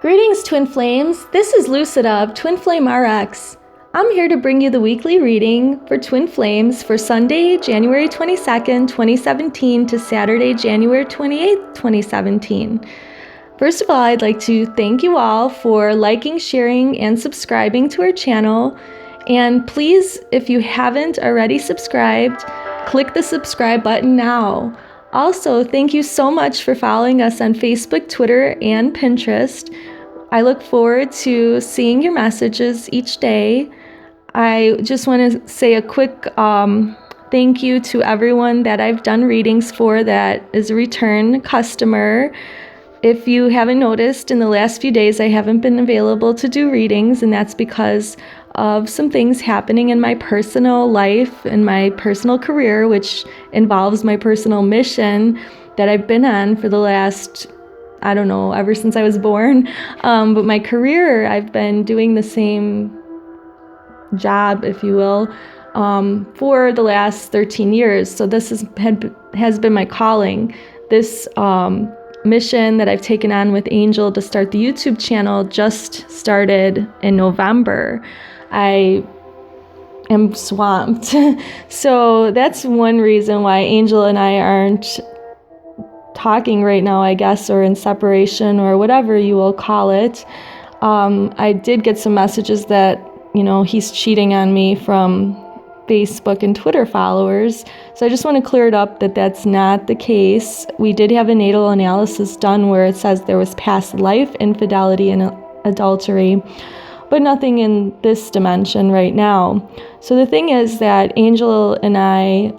Greetings, Twin Flames. This is Lucida of Twin Flame RX. I'm here to bring you the weekly reading for Twin Flames for Sunday, January 22nd, 2017 to Saturday, January 28th, 2017. First of all, I'd like to thank you all for liking, sharing, and subscribing to our channel. And please, if you haven't already subscribed, click the subscribe button now. Also, thank you so much for following us on Facebook, Twitter, and Pinterest. I look forward to seeing your messages each day. I just want to say a quick thank you to everyone that I've done readings for that is a return customer. If you haven't noticed, in the last few days I haven't been available to do readings, and that's because of some things happening in my personal life and my personal career, which involves my personal mission that I've been on for the last, ever since I was born. But my career, I've been doing the same job, if you will, for the last 13 years. So this has been my calling. This mission that I've taken on with Angel to start the YouTube channel just started in November. I am swamped. So that's one reason why Angel and I aren't talking right now, I guess, or in separation or whatever you will call it. I did get some messages that, he's cheating on me from Facebook and Twitter followers. So I just want to clear it up that that's not the case. We did have a natal analysis done where it says there was past life infidelity and adultery, but nothing in this dimension right now. So the thing is that Angel and I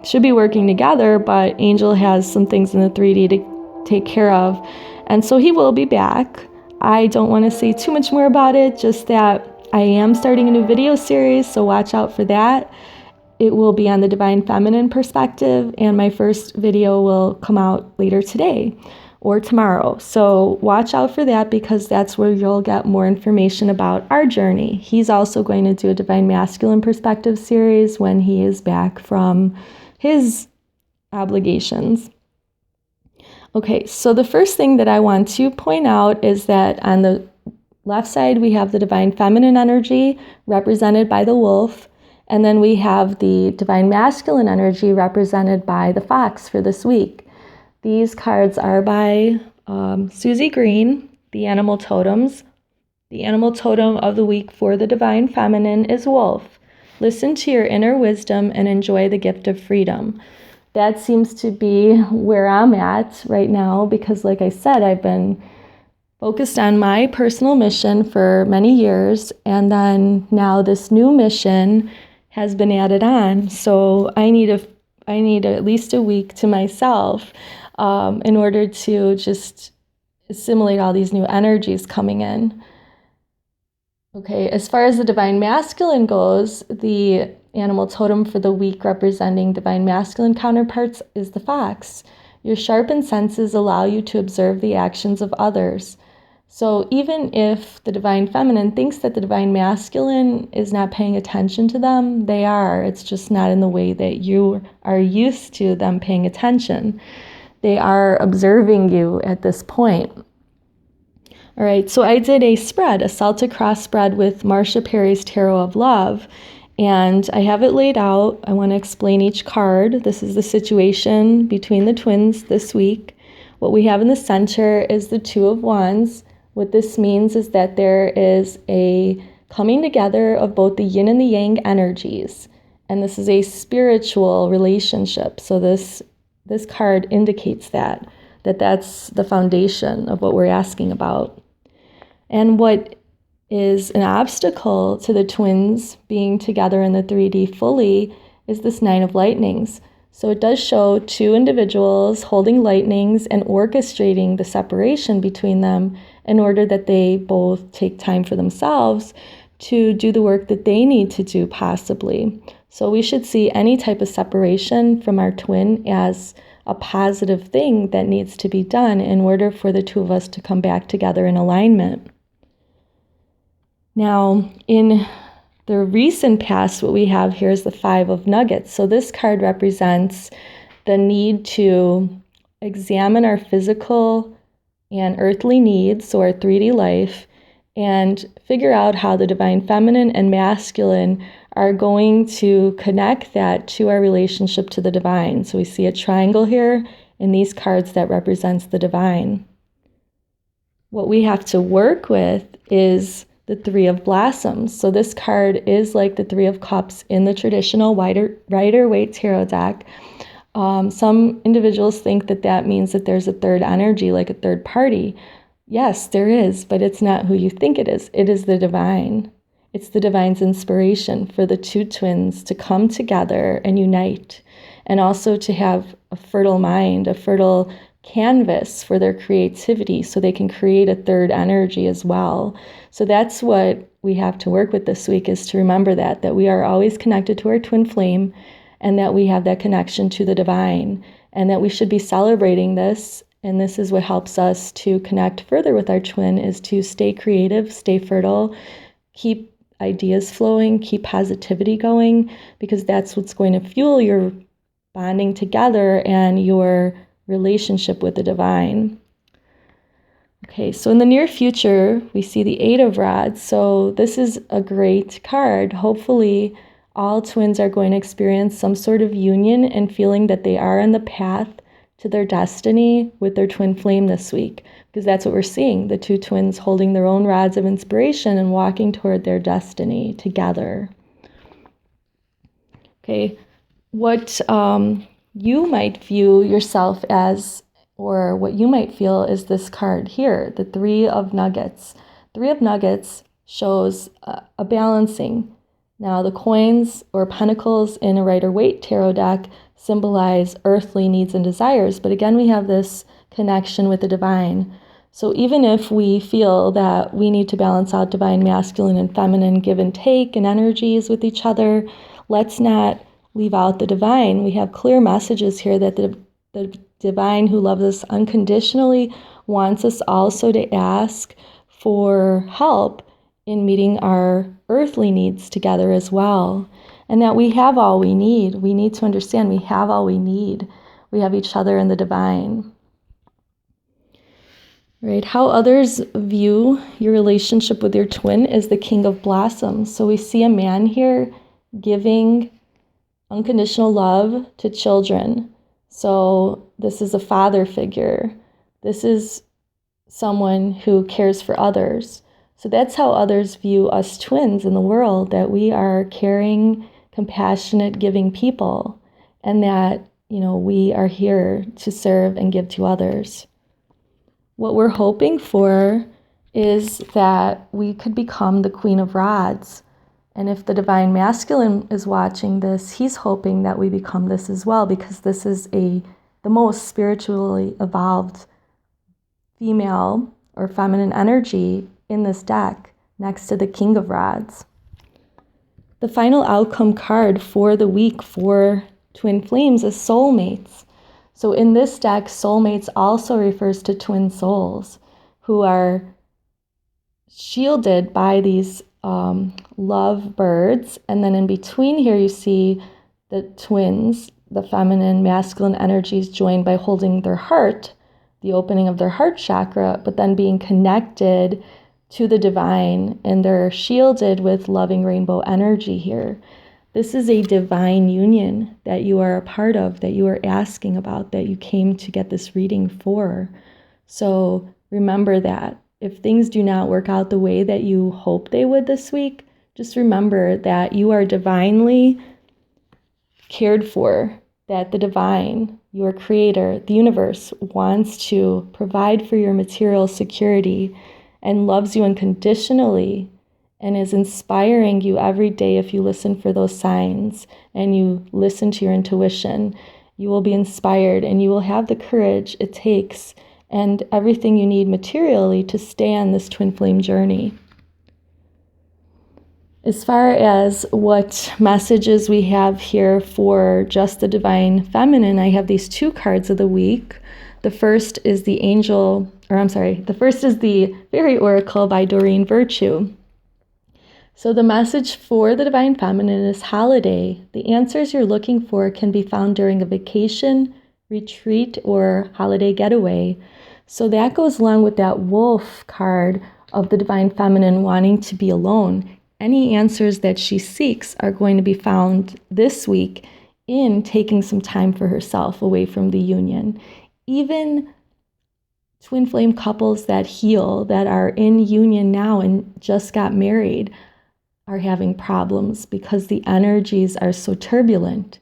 should be working together, but Angel has some things in the 3D to take care of. And so he will be back. I don't want to say too much more about it, just that I am starting a new video series, so watch out for that. It will be on the Divine Feminine perspective, and my first video will come out later today or tomorrow. So watch out for that, because that's where you'll get more information about our journey. He's also going to do a Divine Masculine perspective series when he is back from his obligations. Okay, so the first thing that I want to point out is that on the left side, we have the Divine Feminine energy represented by the wolf, and then we have the Divine Masculine energy represented by the fox for this week. These cards are by Susie Green, the animal totems. The animal totem of the week for the Divine Feminine is wolf. Listen to your inner wisdom and enjoy the gift of freedom. That seems to be where I'm at right now, because like I said, I've been focused on my personal mission for many years, and then now this new mission has been added on. So I need at least a week to myself in order to just assimilate all these new energies coming in. Okay, as far as the Divine Masculine goes, the animal totem for the week representing Divine Masculine counterparts is the fox. Your sharpened senses allow you to observe the actions of others. So even if the Divine Feminine thinks that the Divine Masculine is not paying attention to them, they are. It's just not in the way that you are used to them paying attention. They are observing you at this point. All right, so I did a Celtic cross spread with Marcia Perry's Tarot of Love, and I have it laid out. I want to explain each card. This is the situation between the twins this week. What we have in the center is the Two of Wands. What this means is that there is a coming together of both the yin and the yang energies, and this is a spiritual relationship. So this card indicates that's the foundation of what we're asking about. And what is an obstacle to the twins being together in the 3D fully is this Nine of Lightnings. So it does show two individuals holding lightnings and orchestrating the separation between them in order that they both take time for themselves to do the work that they need to do, possibly. So we should see any type of separation from our twin as a positive thing that needs to be done in order for the two of us to come back together in alignment. Now, in the recent past, what we have here is the Five of Nuggets. So this card represents the need to examine our physical and earthly needs, so our 3D life, and figure out how the divine feminine and masculine are going to connect that to our relationship to the divine. So we see a triangle here in these cards that represents the divine. What we have to work with is the Three of Blossoms. So this card is like the Three of Cups in the traditional Rider-Waite tarot deck. Some individuals think that that means that there's a third energy, like a third party. Yes, there is, but it's not who you think it is. It is the divine. It's the divine's inspiration for the two twins to come together and unite, and also to have a fertile mind, a fertile canvas for their creativity so they can create a third energy as well. So that's what we have to work with this week, is to remember that we are always connected to our twin flame, and that we have that connection to the divine, and that we should be celebrating this. And this is what helps us to connect further with our twin, is to stay creative, stay fertile, keep ideas flowing, keep positivity going, because that's what's going to fuel your bonding together and your relationship with the divine. Okay, so in the near future, we see the Eight of Rods. So this is a great card. Hopefully, all twins are going to experience some sort of union and feeling that they are on the path to their destiny with their twin flame this week, because that's what we're seeing, the two twins holding their own rods of inspiration and walking toward their destiny together. Okay, what you might view yourself as, or what you might feel, is this card here, the Three of Nuggets. Three of Nuggets shows a balancing. Now, the coins or pentacles in a Rider-Waite tarot deck symbolize earthly needs and desires, but again, we have this connection with the divine. So even if we feel that we need to balance out divine masculine and feminine give and take and energies with each other, let's not leave out the divine. We have clear messages here that the divine, who loves us unconditionally, wants us also to ask for help in meeting our earthly needs together as well, and that we have all we need. We need to understand we have all we need. We have each other and the divine. Right? How others view your relationship with your twin is the King of Blossoms. So we see a man here giving unconditional love to children. So this is a father figure. This is someone who cares for others. So that's how others view us twins in the world, that we are caring, compassionate, giving people, and that, we are here to serve and give to others. What we're hoping for is that we could become the Queen of Rods. And if the divine masculine is watching this, he's hoping that we become this as well, because this is the most spiritually evolved female or feminine energy in this deck, next to the King of Rods. The final outcome card for the week for twin flames is soulmates. So in this deck, soulmates also refers to twin souls who are shielded by these love birds. And then in between here, you see the twins, the feminine, masculine energies joined by holding their heart, the opening of their heart chakra, but then being connected to the divine, and they're shielded with loving rainbow energy here. This is a divine union that you are a part of, that you are asking about, that you came to get this reading for. So remember that. If things do not work out the way that you hope they would this week, just remember that you are divinely cared for, that the divine, your creator, the universe, wants to provide for your material security and loves you unconditionally and is inspiring you every day. If you listen for those signs and you listen to your intuition, you will be inspired and you will have the courage it takes and everything you need materially to stay on this twin flame journey. As far as what messages we have here for just the divine feminine, I have these two cards of the week. The first is the Fairy Oracle by Doreen Virtue. So the message for the divine feminine is holiday. The answers you're looking for can be found during a vacation, retreat, or holiday getaway. So that goes along with that wolf card of the divine feminine wanting to be alone. Any answers that she seeks are going to be found this week in taking some time for herself away from the union. Even twin flame couples that heal, that are in union now and just got married, are having problems because the energies are so turbulent.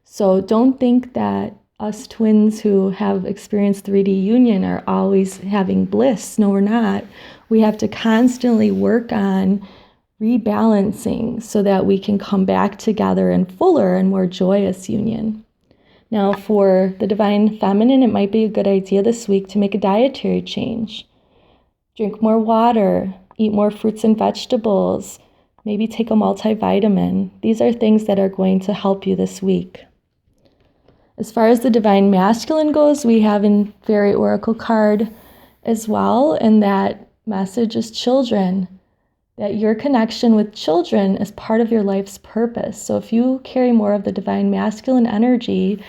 So don't think that us twins who have experienced 3D union are always having bliss. No, we're not. We have to constantly work on rebalancing so that we can come back together in fuller and more joyous union. Now, for the divine feminine, it might be a good idea this week to make a dietary change. Drink more water, eat more fruits and vegetables, maybe take a multivitamin. These are things that are going to help you this week. As far as the divine masculine goes, we have in Fairy Oracle card as well, and that message is children. That your connection with children is part of your life's purpose. So if you carry more of the divine masculine energy,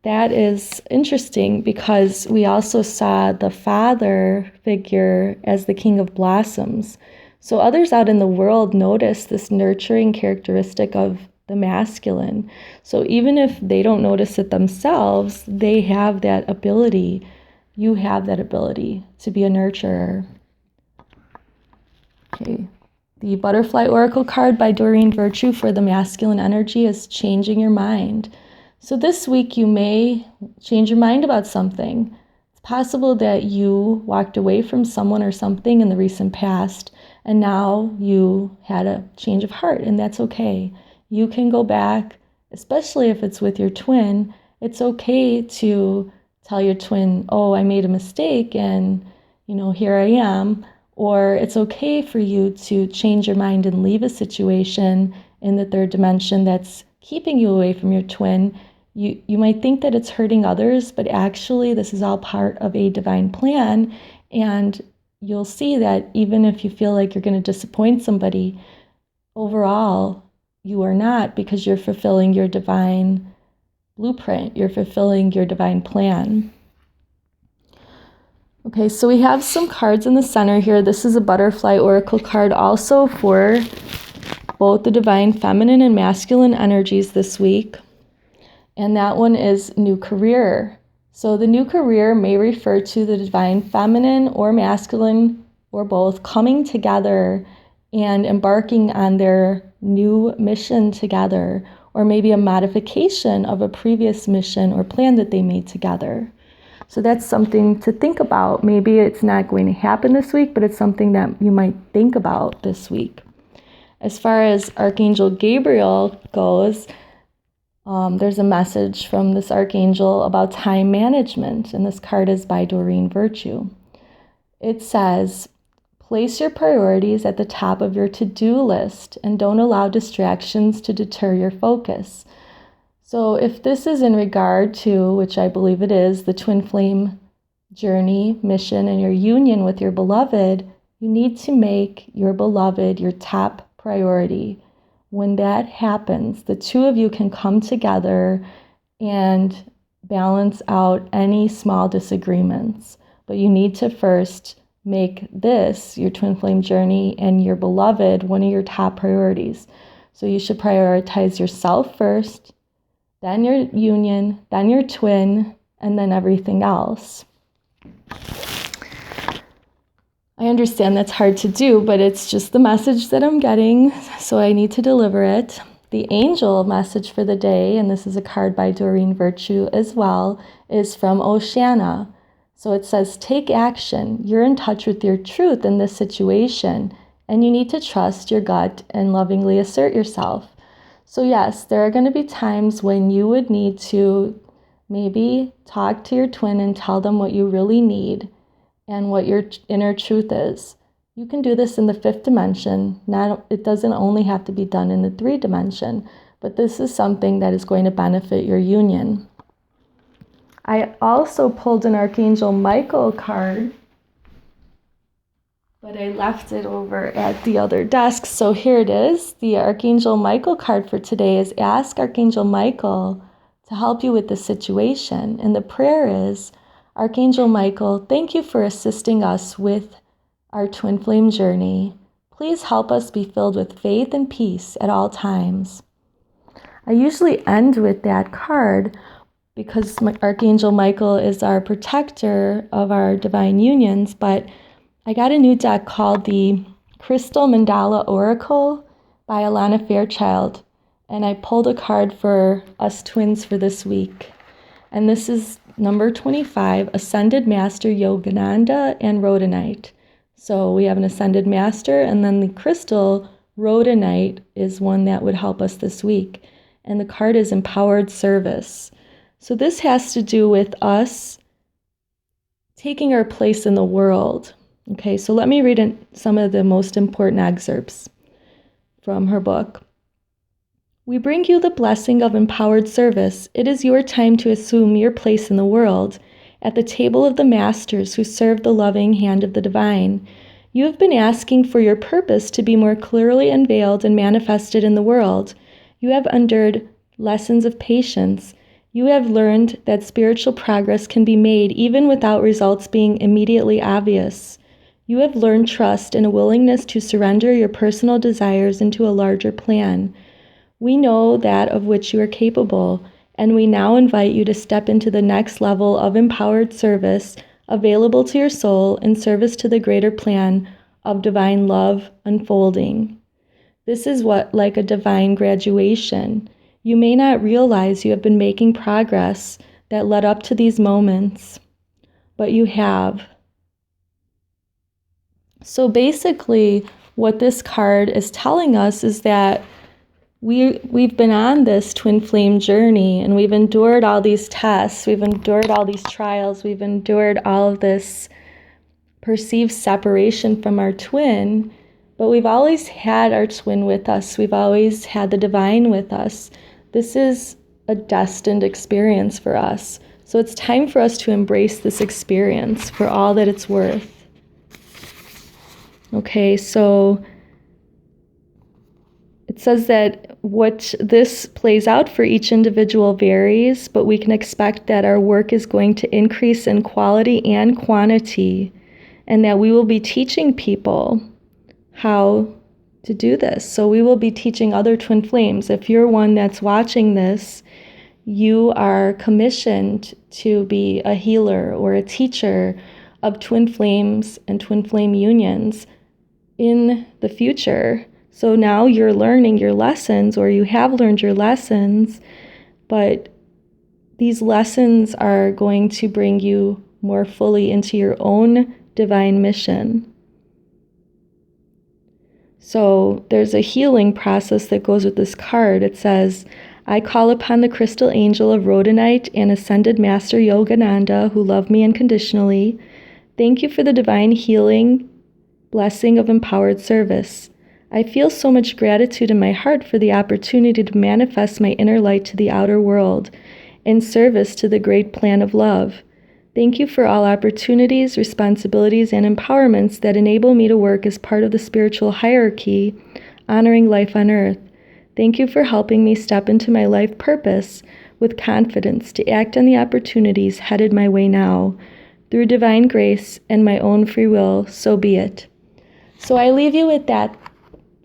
that is interesting because we also saw the father figure as the king of blossoms. So others out in the world notice this nurturing characteristic of the masculine. So even if they don't notice it themselves, they have that ability. You have that ability to be a nurturer. Okay. The Butterfly Oracle card by Doreen Virtue for the masculine energy is changing your mind. So this week you may change your mind about something. It's possible that you walked away from someone or something in the recent past, and now you had a change of heart, and that's okay. You can go back, especially if it's with your twin. It's okay to tell your twin, oh, I made a mistake, and here I am. Or it's okay for you to change your mind and leave a situation in the third dimension that's keeping you away from your twin. You might think that it's hurting others, but actually this is all part of a divine plan. And you'll see that even if you feel like you're going to disappoint somebody, overall, you are not, because you're fulfilling your divine blueprint. You're fulfilling your divine plan. Okay, so we have some cards in the center here. This is a Butterfly Oracle card also for both the divine feminine and masculine energies this week. And that one is new career. So the new career may refer to the divine feminine or masculine or both coming together and embarking on their new mission together, or maybe a modification of a previous mission or plan that they made together. So that's something to think about. Maybe it's not going to happen this week, but it's something that you might think about this week. As far as Archangel Gabriel goes, there's a message from this Archangel about time management, and this card is by Doreen Virtue. It says, place your priorities at the top of your to-do list and don't allow distractions to deter your focus. So if this is in regard to, which I believe it is, the twin flame journey, mission, and your union with your beloved, you need to make your beloved your top priority. When that happens, the two of you can come together and balance out any small disagreements. But you need to first make this, your twin flame journey, and your beloved one of your top priorities. So you should prioritize yourself first, then your union, then your twin, and then everything else. I understand that's hard to do, but it's just the message that I'm getting, so I need to deliver it. The angel message for the day, and this is a card by Doreen Virtue as well, is from Oceana. So it says, take action. You're in touch with your truth in this situation, and you need to trust your gut and lovingly assert yourself. So yes, there are going to be times when you would need to maybe talk to your twin and tell them what you really need and what your inner truth is. You can do this in the fifth dimension. It doesn't only have to be done in the 3 dimension, but this is something that is going to benefit your union. I also pulled an Archangel Michael card, but I left it over at the other desk. So here it is. The Archangel Michael card for today is ask Archangel Michael to help you with the situation. And the prayer is, Archangel Michael, thank you for assisting us with our twin flame journey. Please help us be filled with faith and peace at all times. I usually end with that card because Archangel Michael is our protector of our divine unions, but I got a new deck called the Crystal Mandala Oracle by Alana Fairchild, and I pulled a card for us twins for this week. And this is number 25, Ascended Master Yogananda and Rhodonite. So we have an Ascended Master, and then the crystal Rhodonite is one that would help us this week. And the card is Empowered Service. So this has to do with us taking our place in the world. Okay, so let me read some of the most important excerpts from her book. We bring you the blessing of empowered service. It is your time to assume your place in the world, at the table of the masters who serve the loving hand of the divine. You have been asking for your purpose to be more clearly unveiled and manifested in the world. You have endured lessons of patience. You have learned that spiritual progress can be made even without results being immediately obvious. You have learned trust and a willingness to surrender your personal desires into a larger plan. We know that of which you are capable, and we now invite you to step into the next level of empowered service available to your soul in service to the greater plan of divine love unfolding. This is like a divine graduation. You may not realize you have been making progress that led up to these moments, but you have. So basically, what this card is telling us is that we've been on this twin flame journey, and we've endured all these tests, we've endured all these trials, we've endured all of this perceived separation from our twin, but we've always had our twin with us. We've always had the divine with us. This is a destined experience for us. So it's time for us to embrace this experience for all that it's worth. Okay, so it says that what this plays out for each individual varies, but we can expect that our work is going to increase in quality and quantity, and that we will be teaching people how to do this. So we will be teaching other twin flames. If you're one that's watching this, you are commissioned to be a healer or a teacher of twin flames and twin flame unions in the future. So now you're learning your lessons, or you have learned your lessons, but these lessons are going to bring you more fully into your own divine mission. So there's a healing process that goes with this card. It says, I call upon the crystal angel of Rhodonite and ascended master Yogananda who love me unconditionally. Thank you for the divine healing blessing of empowered service. I feel so much gratitude in my heart for the opportunity to manifest my inner light to the outer world in service to the great plan of love. Thank you for all opportunities, responsibilities, and empowerments that enable me to work as part of the spiritual hierarchy, honoring life on earth. Thank you for helping me step into my life purpose with confidence to act on the opportunities headed my way now. Through divine grace and my own free will, so be it. So I leave you with that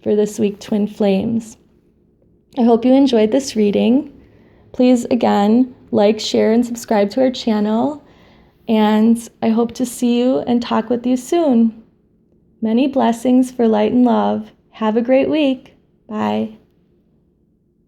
for this week, Twin Flames. I hope you enjoyed this reading. Please, again, like, share, and subscribe to our channel. And I hope to see you and talk with you soon. Many blessings for light and love. Have a great week. Bye.